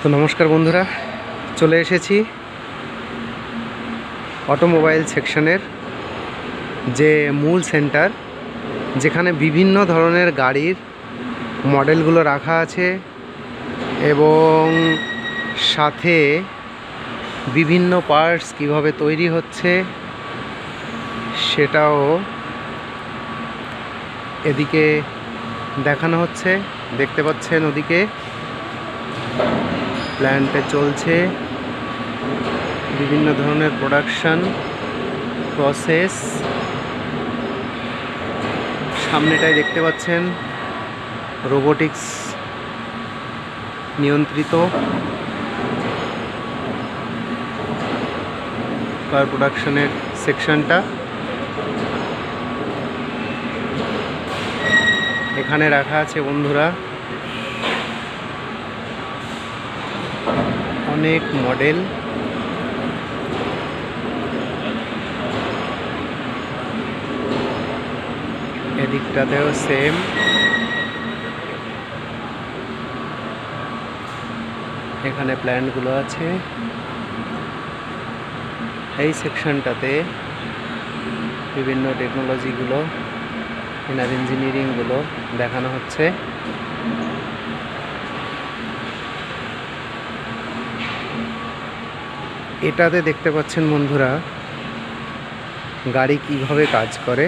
তো নমস্কার বন্ধুরা, চলে এসেছি অটোমোবাইল সেকশনের যে মূল সেন্টার, যেখানে বিভিন্ন ধরনের গাড়ির মডেলগুলো রাখা আছে এবং সাথে বিভিন্ন পার্টস কিভাবে তৈরি হচ্ছে সেটাও এদিকে দেখানো হচ্ছে। দেখতে পাচ্ছেন ওদিকে প্ল্যান্টে চলছে বিভিন্ন ধরনের প্রোডাকশন প্রসেস। সামনেটায় দেখতে পাচ্ছেন রোবোটিক্স নিয়ন্ত্রিত কার প্রোডাকশনের সেকশনটা। এখানে রাখা আছে বন্ধুরা অনেক মডেল। এদিকটাতেও সেম। এখানে প্ল্যান্টগুলো আছে। এই সেকশনটাতে বিভিন্ন টেকনোলজিগুলো, ইনার ইঞ্জিনিয়ারিংগুলো দেখানো হচ্ছে। এটাতে দেখতে পাচ্ছেন বন্ধুরা গাড়ি কিভাবে কাজ করে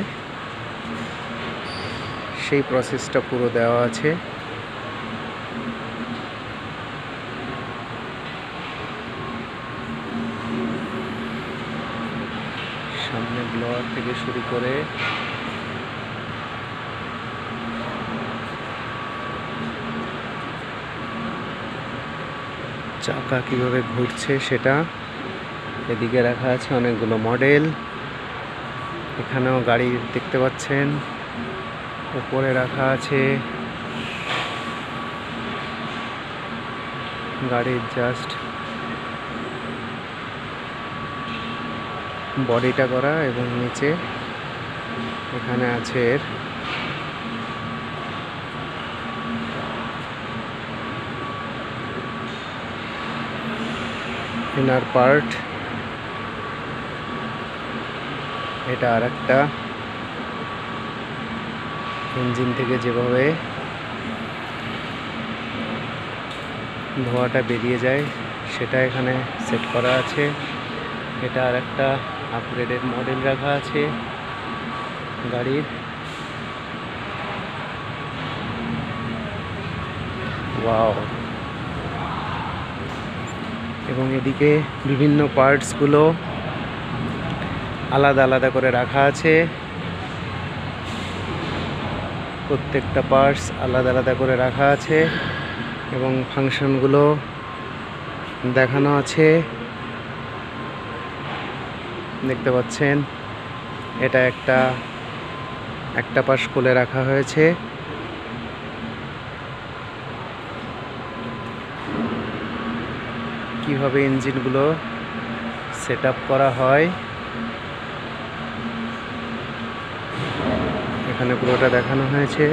সেই প্রসেসটা পুরো দেওয়া আছে। সামনে ব্লোয়ার থেকে শুরু করে চাকা কিভাবে ঘুরছে সেটা। এদিকে রাখা আছে অনেকগুলো মডেল। এখানেও গাড়ি দেখতে পাচ্ছেন। উপরে রাখা আছে গাড়ির জাস্ট বডিটা করা, এবং নিচে এখানে আছে এর ইনার পার্ট। এটা আর একটা ইঞ্জিন থেকে যেভাবে ধোঁয়াটা বেরিয়ে যায় সেটা এখানে সেট করা আছে। এটা আর একটা আপগ্রেডেড মডেল রাখা আছে গাড়ির। ওয়াও! এবং এদিকে বিভিন্ন পার্টসগুলো আলাদা আলাদা করে রাখা আছে। প্রত্যেকটা পার্টস আলাদা আলাদা করে রাখা আছে এবং ফাংশনগুলো দেখানো আছে। দেখতে পাচ্ছেন এটা একটা পাশ খুলে রাখা হয়েছে। কিভাবে ইঞ্জিনগুলো সেট আপ করা হয় এখানে পুরোটা দেখানো হয়েছে।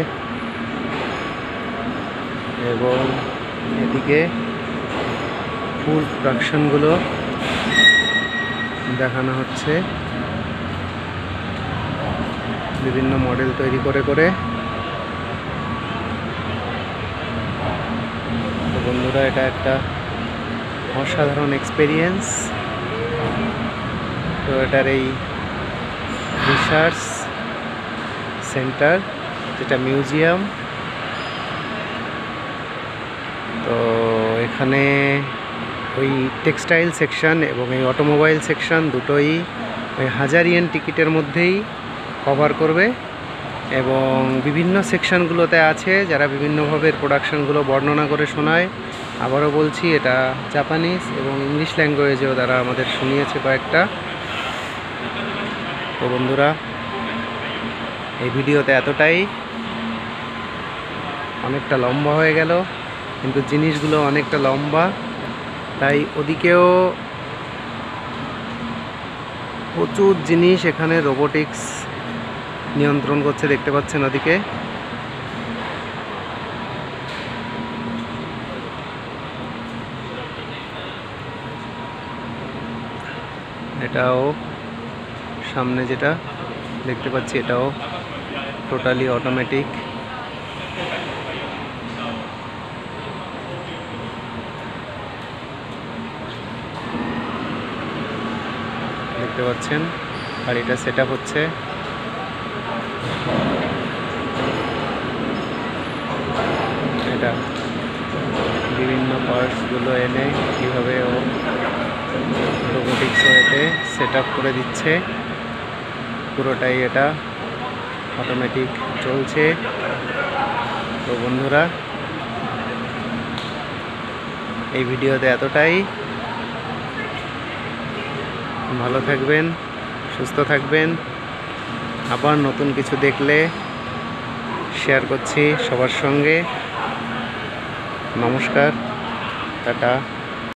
এবং এদিকে ফুল প্রোডাকশনগুলো দেখানো হচ্ছে বিভিন্ন মডেল তৈরি করে করে। তো বন্ধুরা, এটা একটা অসাধারণ এক্সপেরিয়েন্স। তো এটার এই রিসার্চ সেন্টার, যেটা মিউজিয়াম, তো এখানে ওই টেক্সটাইল সেকশন এবং এই অটোমোবাইল সেকশন দুটোই ওই 1000 ইয়েন টিকিটের মধ্যেই কভার করবে। এবং বিভিন্ন সেকশনগুলোতে আছে যারা বিভিন্নভাবে প্রোডাকশনগুলো বর্ণনা করে শোনায়। আবারও বলছি, এটা জাপানিজ এবং ইংলিশ ল্যাঙ্গুয়েজেও তারা আমাদের শুনিয়েছে কয়েকটা। তো বন্ধুরা, এই ভিডিওতে এতটাই। অনেকটা লম্বা হয়ে গেল, কিন্তু জিনিসগুলো অনেকটা লম্বা, তাই ওদিকেও প্রচুর জিনিস এখানে রোবোটিক্স নিয়ন্ত্রণ করছে। দেখতে পাচ্ছেন ওদিকে এটাও সামনে যেটা দেখতে পাচ্ছি এটাও টোটালি অটোমেটিক। দেখতে পাচ্ছেন আর এটা সেট আপ হচ্ছে। এটা বিভিন্ন পার্টসগুলো এনে কীভাবে ও রোবোটিক্স ওয়েতে সেট আপ করে দিচ্ছে। পুরোটাই এটা অটোমেটিক চলছে। তো বন্ধুরা, এই ভিডিওতে এতটাই। ভালো থাকবেন, সুস্থ থাকবেন। আবার নতুন কিছু দেখলে শেয়ার করছি সবার সঙ্গে। নমস্কার, টাটা।